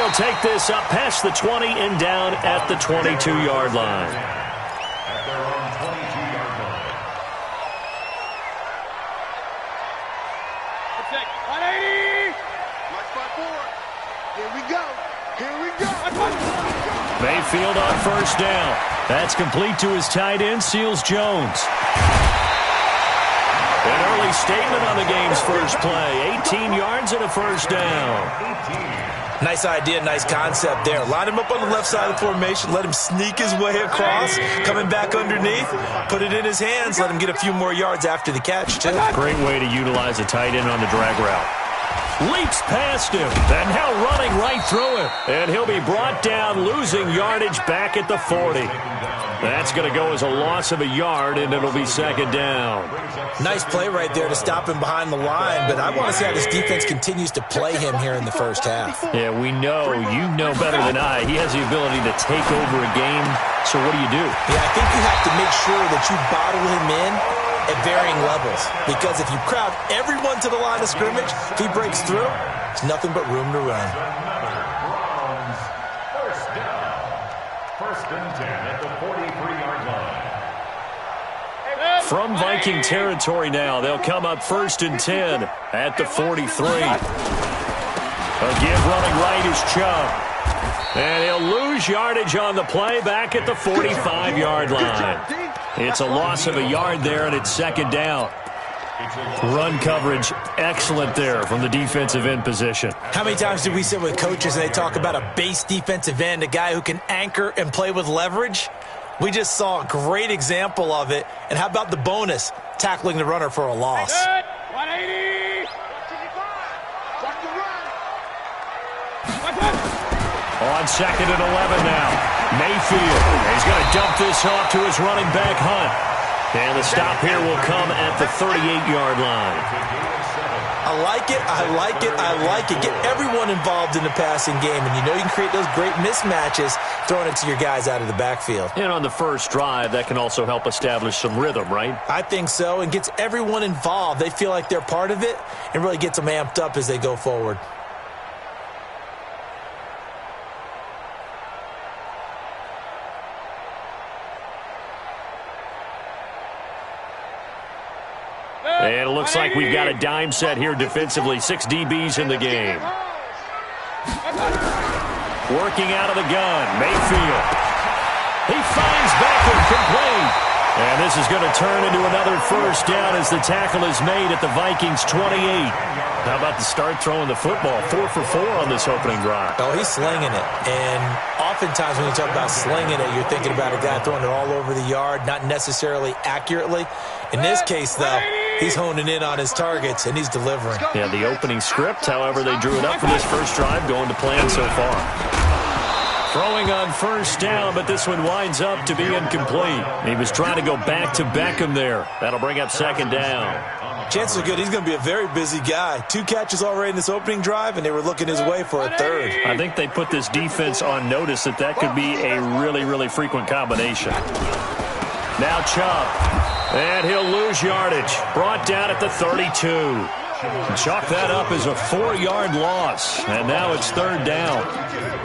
he'll take this up past the 20 and down at the 22-yard line. At their own 22-yard line. 180. March by 4. Here we go. Here we go. Mayfield on first down. That's complete to his tight end, Seals Jones. An early statement on the game's first play. 18 yards and a first down. Nice idea, nice concept there. Line him up on the left side of the formation. Let him sneak his way across. Coming back underneath. Put it in his hands. Let him get a few more yards after the catch, too. Great way to utilize a tight end on the drag route. Leaps past him, and now running right through him. And he'll be brought down, losing yardage back at the 40. That's going to go as a loss of a yard, and it'll be second down. Nice play right there to stop him behind the line, but I want to see how this defense continues to play him here in the first half. Yeah, we know. You know better than I. He has the ability to take over a game, so what do you do? Yeah, I think you have to make sure that you bottle him in at varying levels, because if you crowd everyone to the line of scrimmage, if he breaks through, there's nothing but room to run. First down. First and 10 at the 43-yard line. From Viking territory now, they'll come up first and 10 at the 43. Again, running right is Chubb. And he'll lose yardage on the play back at the 45-yard line. It's a loss of a yard there, and it's second down. Run coverage, excellent there from the defensive end position. How many times do we sit with coaches and they talk about a base defensive end, a guy who can anchor and play with leverage? We just saw a great example of it. And how about the bonus, tackling the runner for a loss? 180. On second and 11 now. Mayfield. He's going to dump this off to his running back, Hunt. And the stop here will come at the 38-yard line. I like it, I like it, I like it. Get everyone involved in the passing game, and you know you can create those great mismatches throwing it to your guys out of the backfield. And on the first drive, that can also help establish some rhythm, right? I think so, and gets everyone involved. They feel like they're part of it, and really gets them amped up as they go forward. And it looks like we've got a dime set here defensively. 6 DBs in the game. Working out of the gun, Mayfield. He finds Beckham complete. And this is going to turn into another first down as the tackle is made at the Vikings' 28. How about the start throwing the football? 4 for 4 on this opening drive. Oh, he's slinging it. And oftentimes when you talk about slinging it, you're thinking about a guy throwing it all over the yard, not necessarily accurately. In this case, though, he's honing in on his targets, and he's delivering. Yeah, the opening script, however, they drew it up for this first drive, going to plan so far. Throwing on first down, but this one winds up to be incomplete. He was trying to go back to Beckham there. That'll bring up second down. Chances are good he's going to be a very busy guy. 2 catches already in this opening drive, and they were looking his way for a third. I think they put this defense on notice that could be a really, really frequent combination. Now Chubb. And he'll lose yardage. Brought down at the 32. Chalk that up as a 4-yard loss. And now it's third down.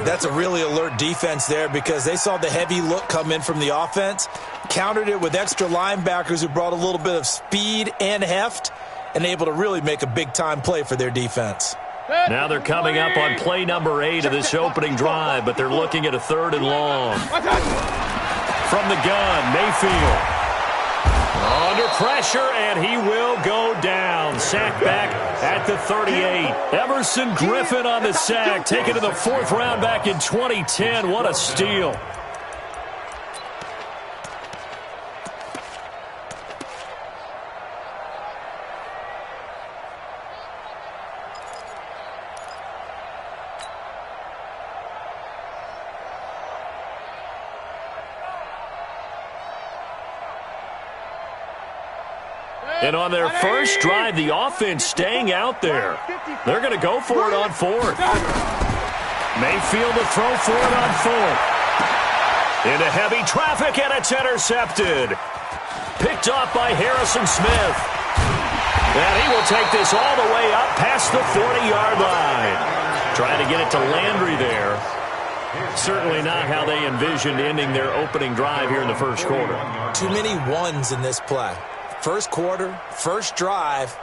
That's a really alert defense there because they saw the heavy look come in from the offense, countered it with extra linebackers who brought a little bit of speed and heft, and able to really make a big-time play for their defense. Now they're coming up on play number 8 of this opening drive, but they're looking at a 3rd and long. From the gun, Mayfield. Under pressure, and he will go down. Sack back at the 38. Emerson Griffin on the sack, taken to the 4th round back in 2010. What a steal. And on their first drive, the offense staying out there. They're going to go for it on 4th. Mayfield to throw for it on 4th. Into heavy traffic, and it's intercepted. Picked off by Harrison Smith. And he will take this all the way up past the 40-yard line. Trying to get it to Landry there. Certainly not how they envisioned ending their opening drive here in the first quarter. Too many ones in this play. First quarter, first drive,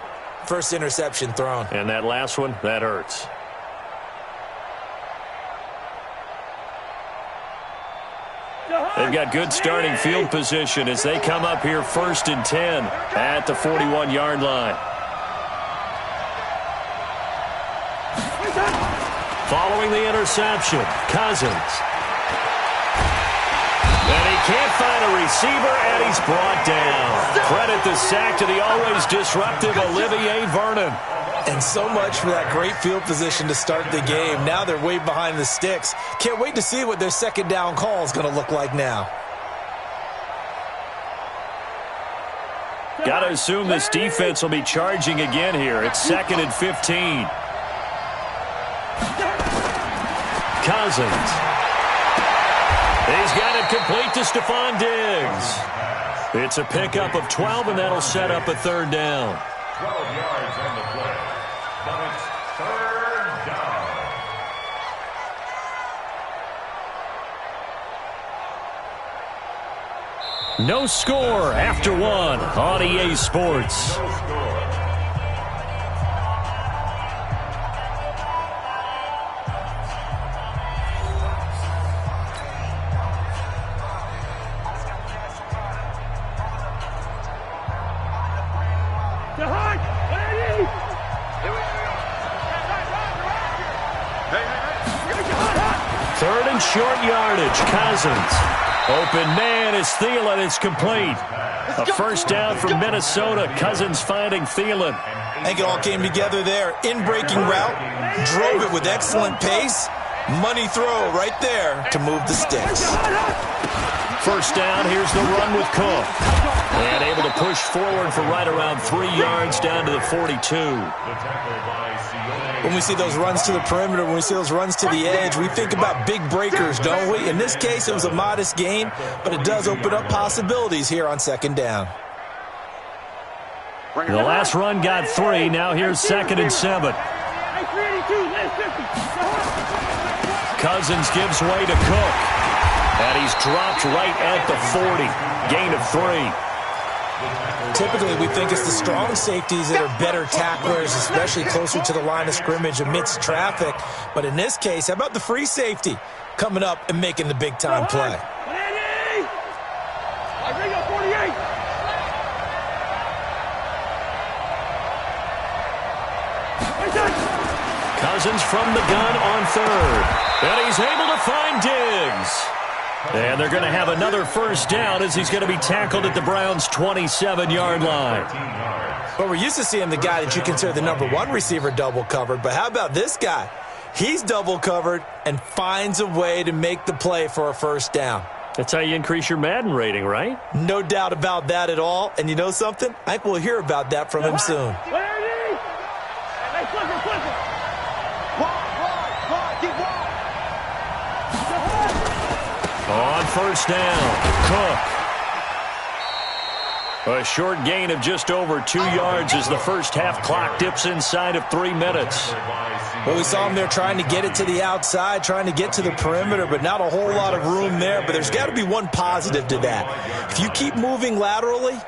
first interception thrown. And that last one, that hurts. They've got good starting field position as they come up here 1st and 10 at the 41-yard line. Following the interception, Cousins. And he can't find a receiver, and he's brought down. Credit the sack to the always disruptive Olivier Vernon. And so much for that great field position to start the game. Now they're way behind the sticks. Can't wait to see what their second down call is going to look like now. Got to assume this defense will be charging again here. It's 2nd and 15. Cousins. He's got it complete to Stephon Diggs. It's a pickup of 12, and that'll set up a 3rd down. 12 yards on the play. But it's 3rd down. No score after 1 on EA Sports. No score. Short yardage, Cousins. Open man is Thielen. It's complete. A 1st down for Minnesota. Cousins finding Thielen. I think it all came together there. In-breaking route, drove it with excellent pace. Money throw right there to move the sticks. 1st down, here's the run with Cook. And able to push forward for right around 3 yards down to the 42. When we see those runs to the perimeter, when we see those runs to the edge, we think about big breakers, don't we? In this case, it was a modest gain, but it does open up possibilities here on 2nd down. The last run got 3. Now here's 2nd and 7. Cousins gives way to Cook. And he's dropped right at the 40. Gain of 3. Typically, we think it's the strong safeties that are better tacklers, especially closer to the line of scrimmage amidst traffic. But in this case, how about the free safety coming up and making the big-time play? Cousins from the gun on 3rd. And he's able to find Diggs. And they're going to have another 1st down as he's going to be tackled at the Browns' 27-yard line. Well, we're used to seeing the guy that you consider the #1 receiver double covered, but how about this guy? He's double covered and finds a way to make the play for a 1st down. That's how you increase your Madden rating, right? No doubt about that at all. And you know something? I think we'll hear about that from him soon. On 1st down, Cook. A short gain of just over 2 yards as the first half clock dips inside of 3 minutes. Well, we saw him there trying to get it to the outside, trying to get to the perimeter, but not a whole lot of room there. But there's got to be one positive to that. If you keep moving laterally,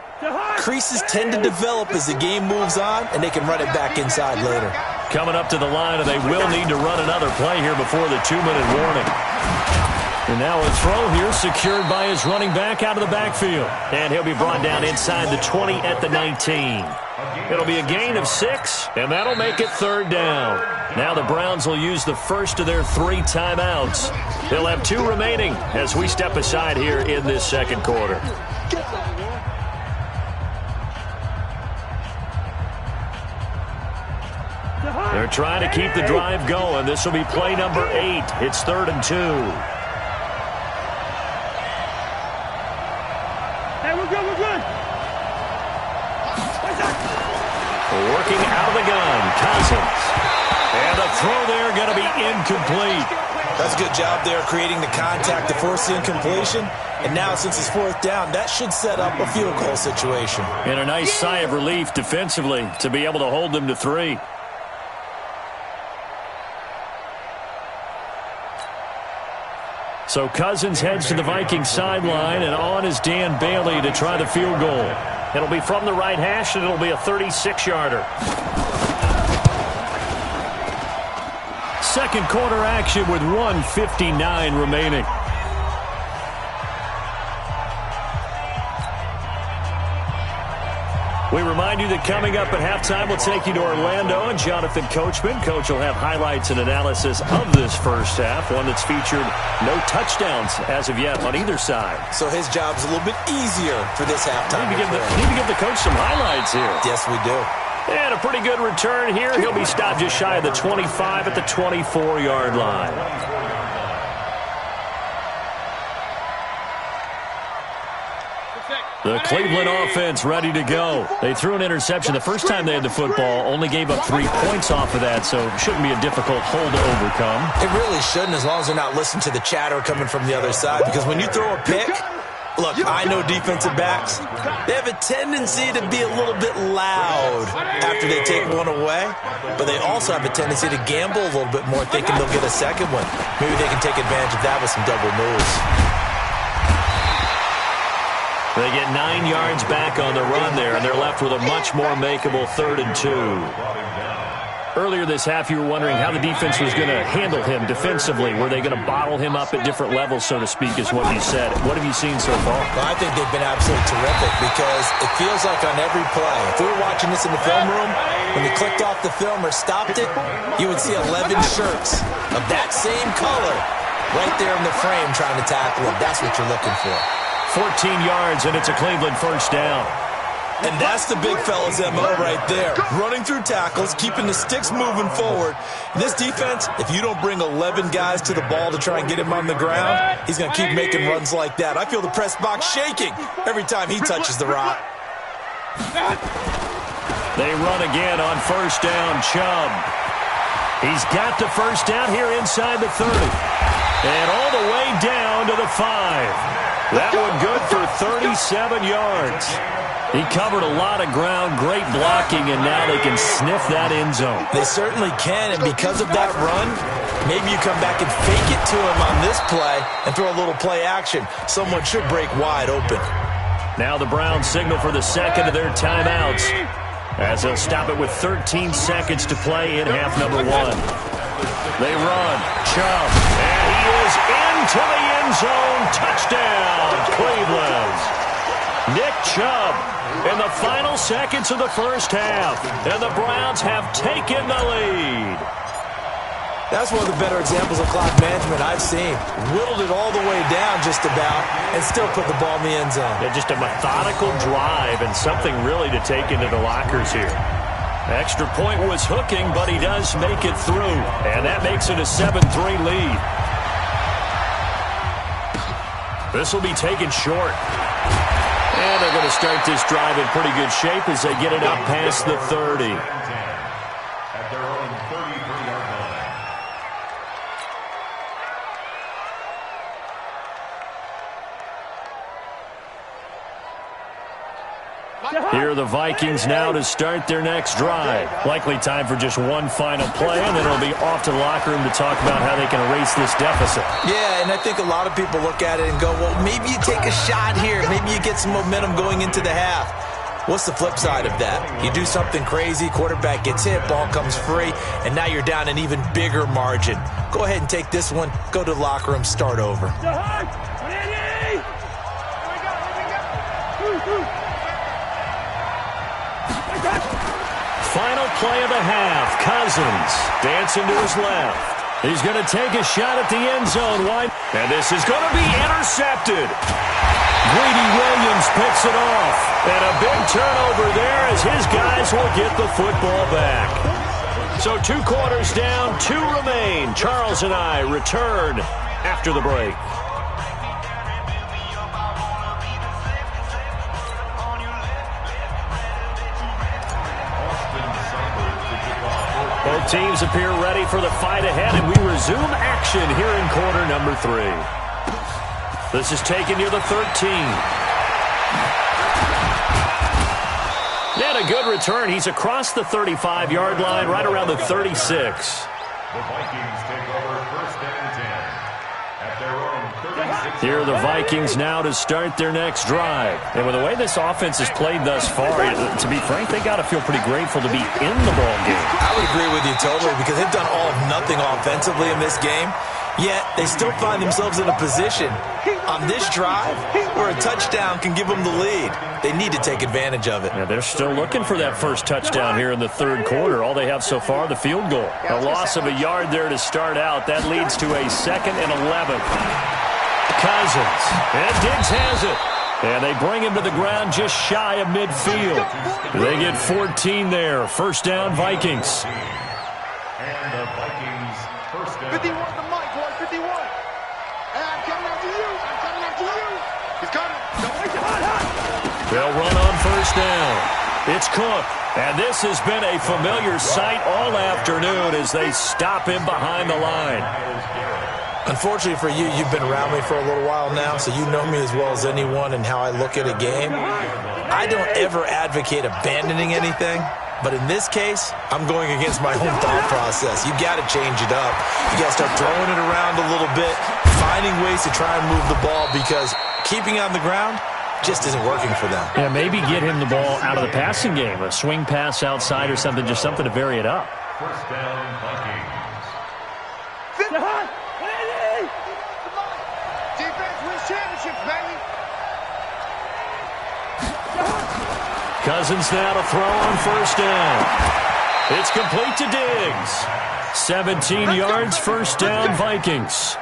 creases tend to develop as the game moves on, and they can run it back inside later. Coming up to the line, and they will need to run another play here before the 2-minute warning. And now a throw here secured by his running back out of the backfield. And he'll be brought down inside the 20 at the 19. It'll be a gain of 6, and that'll make it 3rd down. Now the Browns will use the first of their 3 timeouts. They'll have 2 remaining as we step aside here in this 2nd quarter. They're trying to keep the drive going. This will be play number 8. It's 3rd and 2. Working out of the gun, Cousins. And the throw there going to be incomplete. That's a good job there creating the contact to force the incompletion. And now since it's 4th down, that should set up a field goal situation. And a nice sigh of relief defensively to be able to hold them to 3. So Cousins heads to the Vikings sideline, and on is Dan Bailey to try the field goal. It'll be from the right hash, and it'll be a 36-yarder. Second quarter action with 1:59 remaining. We remind you that coming up at halftime, we'll take you to Orlando and Jonathan Coachman. Coach will have highlights and analysis of this first half, one that's featured no touchdowns as of yet on either side. So his job's a little bit easier for this halftime. Need to give the coach some highlights here. Yes, we do. And a pretty good return here. He'll be stopped just shy of the 25 at the 24-yard line. The Cleveland offense ready to go. They threw an interception the first time they had the football, only gave up 3 points off of that, so it shouldn't be a difficult hole to overcome. It really shouldn't, as long as they're not listening to the chatter coming from the other side, because when you throw a pick, look, I know defensive backs, they have a tendency to be a little bit loud after they take one away, but they also have a tendency to gamble a little bit more, thinking they'll get a second one. Maybe they can take advantage of that with some double moves. They get 9 yards back on the run there, and they're left with a much more makeable 3rd and 2. Earlier this half, you were wondering how the defense was going to handle him defensively. Were they going to bottle him up at different levels, so to speak, is what you said. What have you seen so far? Well, I think they've been absolutely terrific because it feels like on every play, if we were watching this in the film room, when they clicked off the film or stopped it, you would see 11 shirts of that same color right there in the frame trying to tackle him. That's what you're looking for. 14 yards, and it's a Cleveland first down. And that's the big fella's MO right there. Running through tackles, keeping the sticks moving forward. This defense, if you don't bring 11 guys to the ball to try and get him on the ground, he's going to keep making runs like that. I feel the press box shaking every time he touches the rock. They run again on first down, Chubb. He's got the first down here inside the 30. And all the way down to the 5. That one good for 37 yards. He covered a lot of ground, great blocking, and now they can sniff that end zone. They certainly can, and because of that run, maybe you come back and fake it to him on this play and throw a little play action. Someone should break wide open. Now the Browns signal for the second of their timeouts as they'll stop it with 13 seconds to play in half number 1. They run. Chubb. And he is into the end zone. Touchdown, Cleveland. Nick Chubb in the final seconds of the first half. And the Browns have taken the lead. That's one of the better examples of clock management I've seen. Whittled it all the way down just about and still put the ball in the end zone. Yeah, just a methodical drive and something really to take into the lockers here. Extra point was hooking, but he does make it through. And that makes it a 7-3 lead. This will be taken short. And they're going to start this drive in pretty good shape as they get it up past the 30. At their own 33-yard line. Here are the Vikings now to start their next drive. Likely time for just one final play, and then it'll be off to the locker room to talk about how they can erase this deficit. Yeah, and I think a lot of people look at it and go, well, maybe you take a shot here. Maybe you get some momentum going into the half. What's the flip side of that? You do something crazy, quarterback gets hit, ball comes free, and now you're down an even bigger margin. Go ahead and take this one, go to the locker room, start over. Final play of the half. Cousins dancing to his left. He's going to take a shot at the end zone. Wide. And this is going to be intercepted. Greedy Williams picks it off. And a big turnover there as his guys will get the football back. So 2 quarters down, 2 remain. Charles and I return after the break. Both teams appear ready for the fight ahead, and we resume action here in quarter number 3. This is taken near the 13. And a good return. He's across the 35-yard line, right around the 36. The Vikings take over first and 10. At their own 36. Here are the Vikings now to start their next drive. And with the way this offense has played thus far, to be frank, they got to feel pretty grateful to be in the ball game. I would agree with you totally because they've done all of nothing offensively in this game, yet they still find themselves in a position on this drive where a touchdown can give them the lead. They need to take advantage of it. Yeah, they're still looking for that first touchdown here in the third quarter. All they have so far, the field goal. A loss of a yard there to start out. That leads to a 2nd and 11. Cousins. And Diggs has it. And they bring him to the ground just shy of midfield. They get 14 there. First down, Vikings. And the Vikings first down. 51 to Mike, boy, 51. I'm coming after you. I'm coming after you. He's coming. Don't wait. They'll run on first down. It's Cook. And this has been a familiar sight all afternoon as they stop him behind the line. Unfortunately for you, you've been around me for a little while now, so you know me as well as anyone and how I look at a game. I don't ever advocate abandoning anything, but in this case, I'm going against my own thought process. You got to change it up. You got to start throwing it around a little bit, finding ways to try and move the ball because keeping it on the ground just isn't working for them. Yeah, maybe get him the ball out of the passing game, a swing pass outside or something, just something to vary it up. First down, Vikings. Defense wins championships, baby. Cousins now to throw on first down. It's complete to Diggs. 17 yards, first down, Vikings.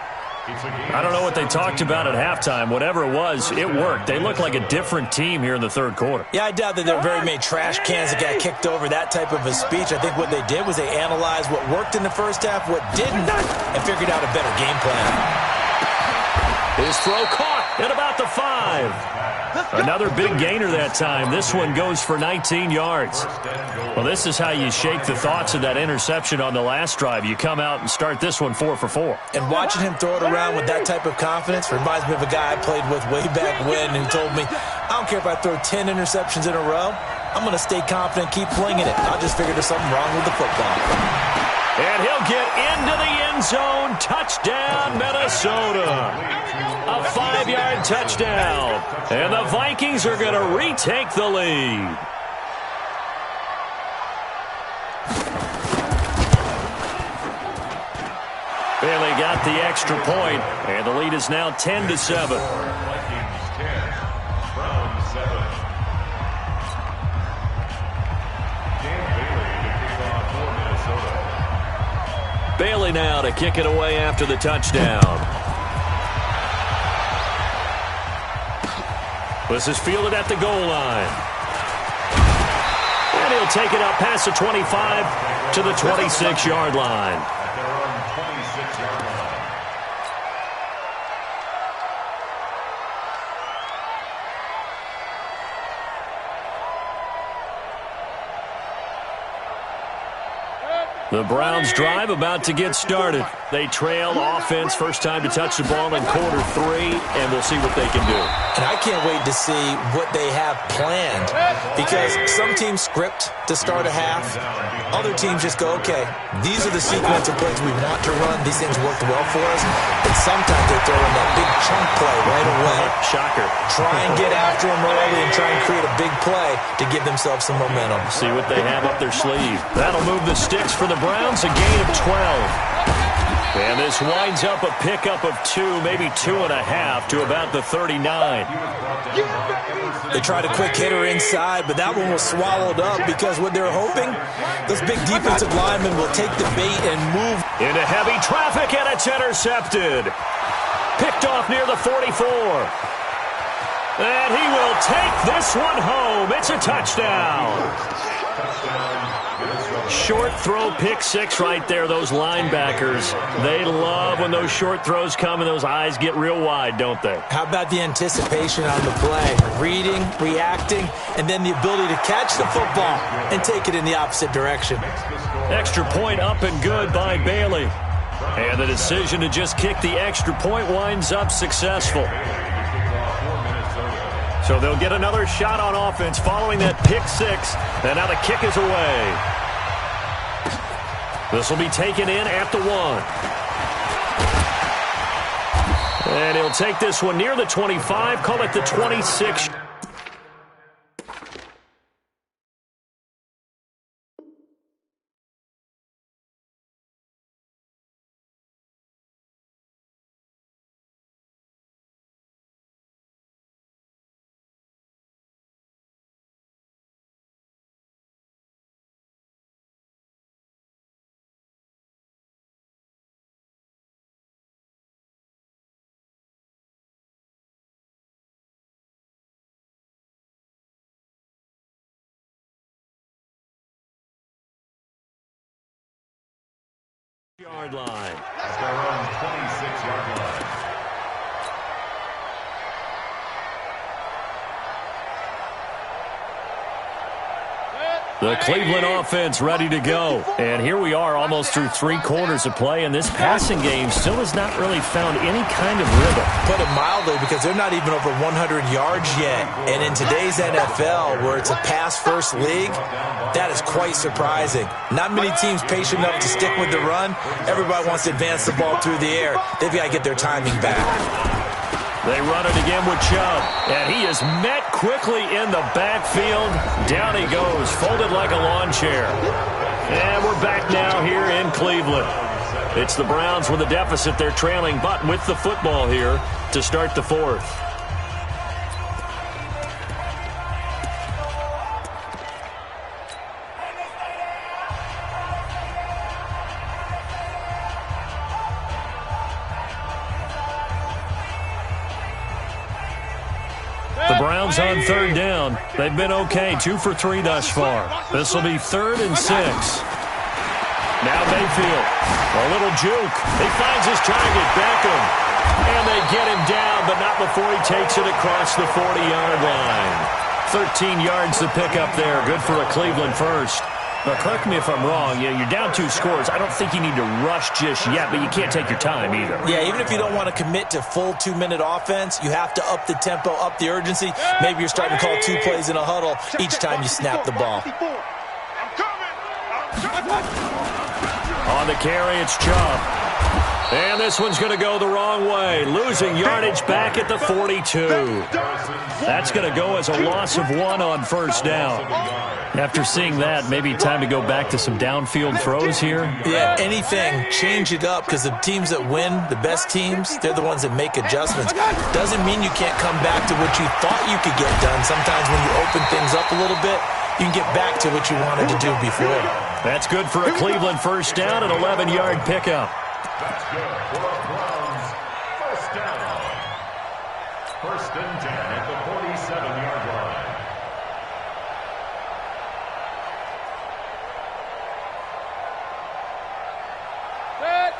I don't know what they talked about at halftime. Whatever it was, it worked. They look like a different team here in the third quarter. Yeah, I doubt that there were very many trash cans that got kicked over, that type of a speech. I think what they did was they analyzed what worked in the first half, what didn't, and figured out a better game plan. His throw caught at about the 5. Another big gainer that time. This one goes for 19 yards. Well, this is how you shake the thoughts of that interception on the last drive. You come out and start this one 4 for 4. And watching him throw it around with that type of confidence reminds me of a guy I played with way back when who told me, I don't care if I throw 10 interceptions in a row. I'm going to stay confident, keep flinging it. I'll just figure there's something wrong with the football. And he'll get into the end zone. Touchdown, Minnesota. A 5-yard touchdown. And the Vikings are going to retake the lead. Bailey got the extra point, and the lead is now 10-7. Vikings 10, Browns 7. Dan Bailey to kick off for Minnesota. Bailey now to kick it away after the touchdown. This is fielded at the goal line. And he'll take it up past the 25 to the 26-yard line. At their own 26-yard line. The Browns drive about to get started. They trail offense, first time to touch the ball in quarter 3, and we'll see what they can do. And I can't wait to see what they have planned because some teams script to start a half. Other teams just go, okay, these are the sequence of plays we want to run. These things worked well for us. And sometimes they throw in that big chunk play right away. Shocker. Try and get after them early and try and create a big play to give themselves some momentum. See what they have up their sleeve. That'll move the sticks for the Browns, a gain of 12. And this winds up a pickup of 2, maybe 2.5 to about the 39. They tried a quick hitter inside, but that one was swallowed up because what they're hoping, those big defensive linemen will take the bait and move. Into heavy traffic, and it's intercepted. Picked off near the 44. And he will take this one home. It's a touchdown. Short throw, pick 6 right there. Those linebackers, they love when those short throws come and those eyes get real wide, don't they? How about the anticipation on the play? Reading, reacting, and then the ability to catch the football and take it in the opposite direction. Extra point up and good by Bailey. And the decision to just kick the extra point winds up successful. So they'll get another shot on offense following that pick 6. And now the kick is away. This will be taken in at the 1. And he'll take this one near the 25, call it the 26. Yard line. At their own 26-yard line. The Cleveland offense ready to go. And here we are almost through 3 quarters of play, and this passing game still has not really found any kind of rhythm. Put it mildly, because they're not even over 100 yards yet. And in today's NFL, where it's a pass-first league, that is quite surprising. Not many teams patient enough to stick with the run. Everybody wants to advance the ball through the air. They've got to get their timing back. They run it again with Chubb, and he is met quickly in the backfield. Down he goes, folded like a lawn chair. And we're back now here in Cleveland. It's the Browns with a deficit. They're trailing, but with the football here to start the 4th. The Browns on 3rd down. They've been okay, 2 for 3 thus far. This will be 3rd and 6. Now Mayfield, a little juke. He finds his target, Beckham. And they get him down, but not before he takes it across the 40-yard line. 13 yards to pick up there. Good for a Cleveland first. But correct me if I'm wrong, you're down 2 scores. I don't think you need to rush just yet, but you can't take your time either. Yeah, even if you don't want to commit to full 2-minute offense, you have to up the tempo, up the urgency. Maybe you're starting to call 2 plays in a huddle each time you snap the ball. On the carry, it's Chubb. And this one's going to go the wrong way. Losing yardage back at the 42. That's going to go as a loss of 1 on 1st down. After seeing that, maybe time to go back to some downfield throws here. Yeah, anything. Change it up, because the teams that win, the best teams, they're the ones that make adjustments. Doesn't mean you can't come back to what you thought you could get done. Sometimes when you open things up a little bit, you can get back to what you wanted to do before. That's good for a Cleveland first down, an 11-yard pickup. That's good for a Browns first down. 1st and 10 at the 47-yard line.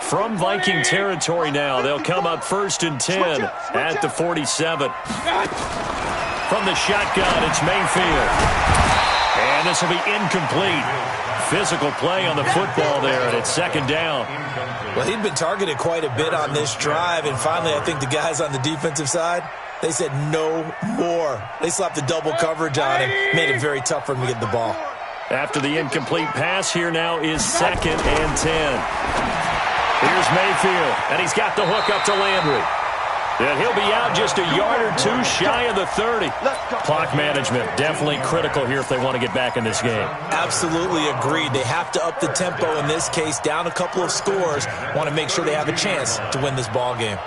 From Viking territory now, they'll come up 1st and 10 at the 47. From the shotgun, it's Mayfield. And this will be incomplete. Physical play on the football there, and it's 2nd down. Well, he'd been targeted quite a bit on this drive, and finally I think the guys on the defensive side, they said no more. They slapped the double coverage on him, made it very tough for him to get the ball. After the incomplete pass, here now is 2nd and 10. Here's Mayfield, and he's got the hook up to Landry. And he'll be out just a yard or 2 shy of the 30. Clock management definitely critical here if they want to get back in this game. Absolutely agreed. They have to up the tempo in this case, down a couple of scores. Want to make sure they have a chance to win this ball game.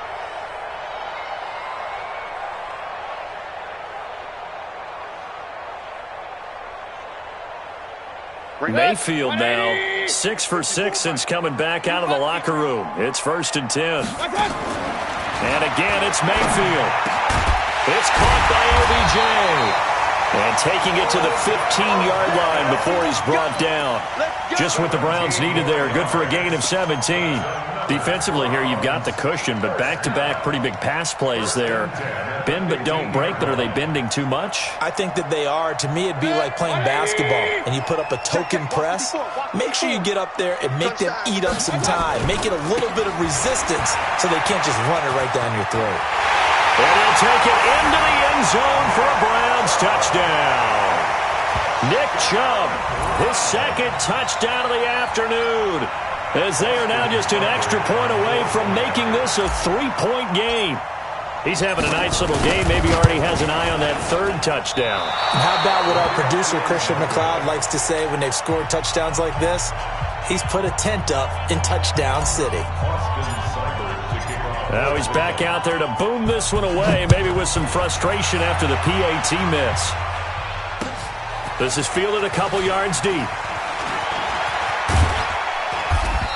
Mayfield now 6 for 6 since coming back out of the locker room. It's 1st and 10. And again, it's Mayfield. It's caught by OBJ. And taking it to the 15-yard line before he's brought down. Just what the Browns needed there. Good for a gain of 17. Defensively here, you've got the cushion, but back-to-back pretty big pass plays there. Bend but don't break, but are they bending too much? I think that they are. To me, it'd be like playing basketball, and you put up a token press. Make sure you get up there and make them eat up some time. Make it a little bit of resistance so they can't just run it right down your throat. And he'll take it into the end zone for a Browns touchdown. Nick Chubb, his 2nd touchdown of the afternoon. as they are now just an extra point away from making this a 3-point game. He's having a nice little game. Maybe already has an eye on that third touchdown. And how about what our producer, Christian McLeod, likes to say when they've scored touchdowns like this? He's put a tent up in Touchdown City. Now he's back out there to boom this one away, maybe with some frustration after the PAT miss. This is fielded a couple yards deep.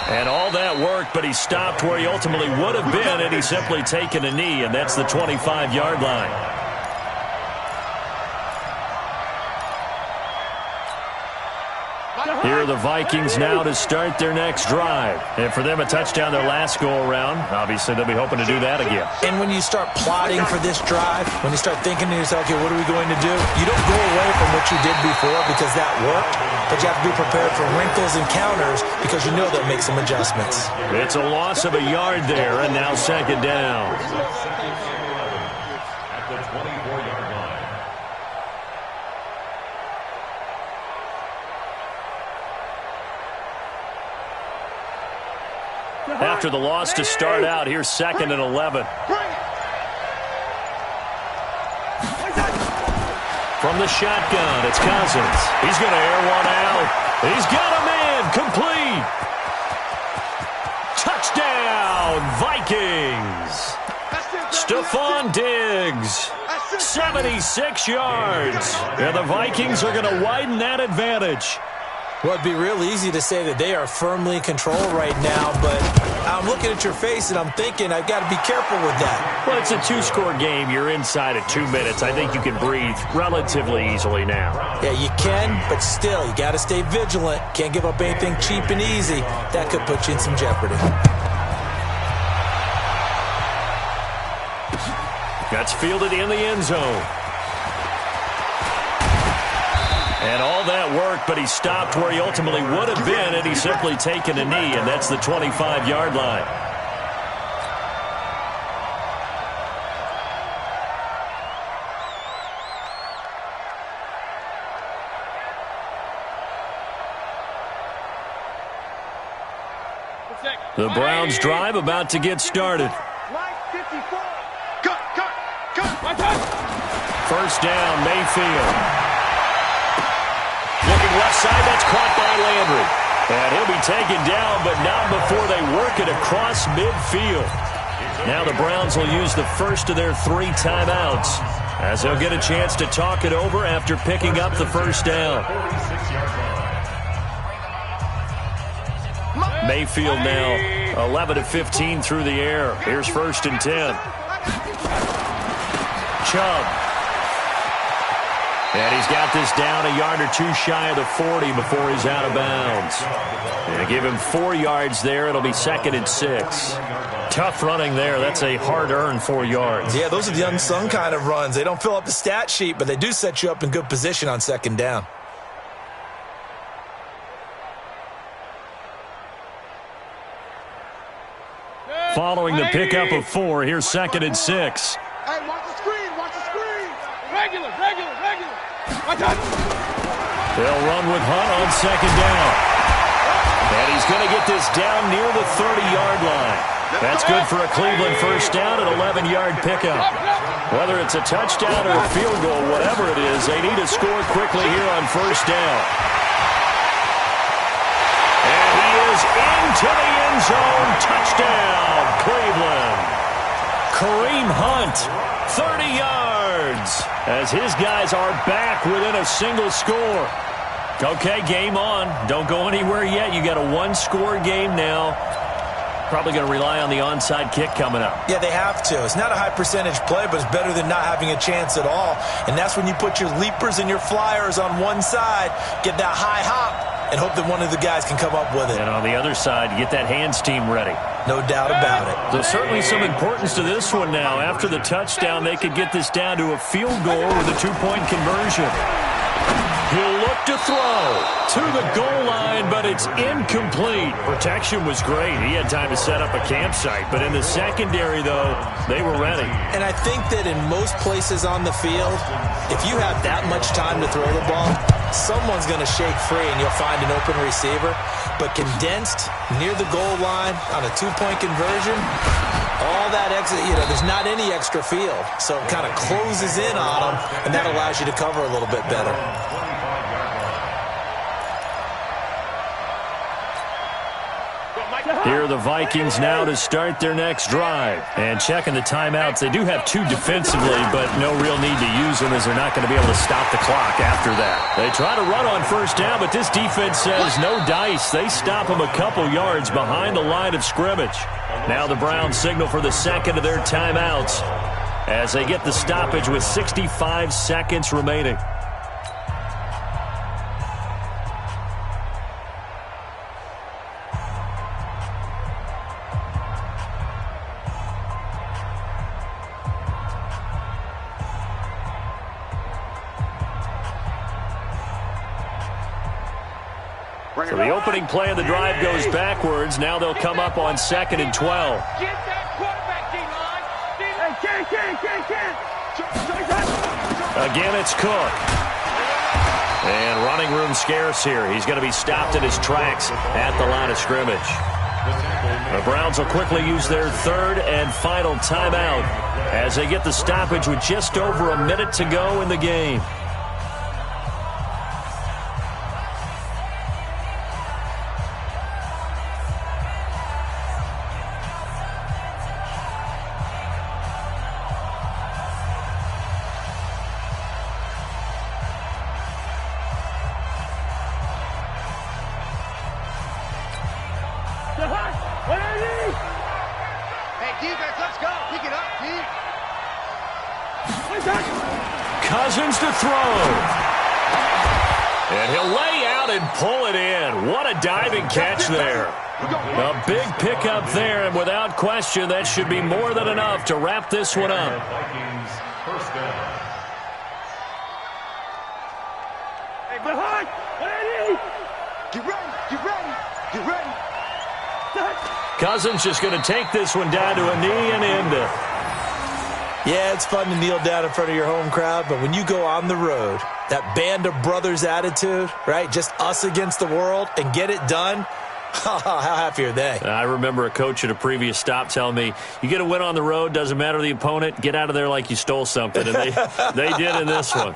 And all that work, but he stopped where he ultimately would have been had he simply taken a knee, and that's the 25-yard line. Here are the Vikings now to start their next drive. And for them, a touchdown their last go-around. Obviously, they'll be hoping to do that again. And when you start plotting for this drive, when you start thinking to yourself, okay, what are we going to do? You don't go away from what you did before because that worked, but you have to be prepared for wrinkles and counters because you know they'll make some adjustments. It's a loss of a yard there, and now second down. At the 24-yard line. After the loss to start out, here's 2nd and 11. From the shotgun, it's Cousins. He's going to air one out. He's got a man complete. Touchdown, Vikings. Stephon Diggs, 76 yards. And the Vikings are going to widen that advantage. Well, it'd be real easy to say that they are firmly in control right now, but I'm looking at your face and I'm thinking I've got to be careful with that. Well, it's a 2-score game. You're inside at 2 minutes. I think you can breathe relatively easily now. Yeah, you can, but still, you got to stay vigilant. Can't give up anything cheap and easy. That could put you in some jeopardy. That's fielded in the end zone. And all that work, but he stopped where he ultimately would have been had he simply taken a knee, and that's the 25-yard line. The Browns' drive about to get started. First down, Mayfield. Looking left side, that's caught by Landry. And he'll be taken down, but not before they work it across midfield. Now the Browns will use the first of their 3 timeouts as they'll get a chance to talk it over after picking up the first down. Mayfield now 11-15 through the air. Here's 1st and 10. Chubb. And he's got this down a yard or 2 shy of the 40 before he's out of bounds. And give him 4 yards there. It'll be 2nd and 6. Tough running there. That's a hard-earned 4 yards. Yeah, those are the unsung kind of runs. They don't fill up the stat sheet, but they do set you up in good position on 2nd down. Following the pickup of 4, here's 2nd and 6. Hey, watch the screen, watch the screen. Regular. They'll run with Hunt on 2nd down. And he's going to get this down near the 30-yard line. That's good for a Cleveland first down, an 11-yard pickup. Whether it's a touchdown or a field goal, whatever it is, they need to score quickly here on first down. And he is into the end zone. Touchdown, Cleveland. Kareem Hunt, 30 yards, as his guys are back within a single score. Okay, game on. Don't go anywhere yet. You got a 1-score game now. Probably going to rely on the onside kick coming up. Yeah, they have to. It's not a high percentage play, but it's better than not having a chance at all. And that's when you put your leapers and your flyers on one side, get that high hop, and hope that one of the guys can come up with it. And on the other side, get that hands team ready. No doubt about it. There's certainly some importance to this one now. After the touchdown, they could get this down to a field goal with a 2-point conversion. He'll look to throw to the goal line, but it's incomplete. Protection was great. He had time to set up a campsite, but in the secondary, though, they were ready. And I think that in most places on the field, if you have that much time to throw the ball, someone's going to shake free and you'll find an open receiver. But condensed near the goal line on a two-point conversion, all that exit, there's not any extra field. So it kind of closes in on them, and that allows you to cover a little bit better. Here are the Vikings now to start their next drive. And checking the timeouts, they do have 2 defensively, but no real need to use them as they're not going to be able to stop the clock after that. They try to run on first down, but this defense says no dice. They stop them a couple yards behind the line of scrimmage. Now the Browns signal for the second of their timeouts as they get the stoppage with 65 seconds remaining. So the opening play of the drive goes backwards. Now they'll come up on 2nd and 12. Get that quarterback, D-line. Again, it's Cook. And running room scarce here. He's going to be stopped in his tracks at the line of scrimmage. The Browns will quickly use their third and final timeout as they get the stoppage with just over a minute to go in the game. Cousins to throw. And he'll lay out and pull it in. What a diving catch there. A big pickup there, and without question, that should be more than enough to wrap this one up. Get ready, get ready, get ready. Cousins just going to take this one down to a knee and end it. Yeah, it's fun to kneel down in front of your home crowd, but when you go on the road, that band of brothers attitude, right, just us against the world, and get it done, how happy are they? I remember a coach at a previous stop telling me, you get a win on the road, doesn't matter the opponent, get out of there like you stole something, and they did in this one.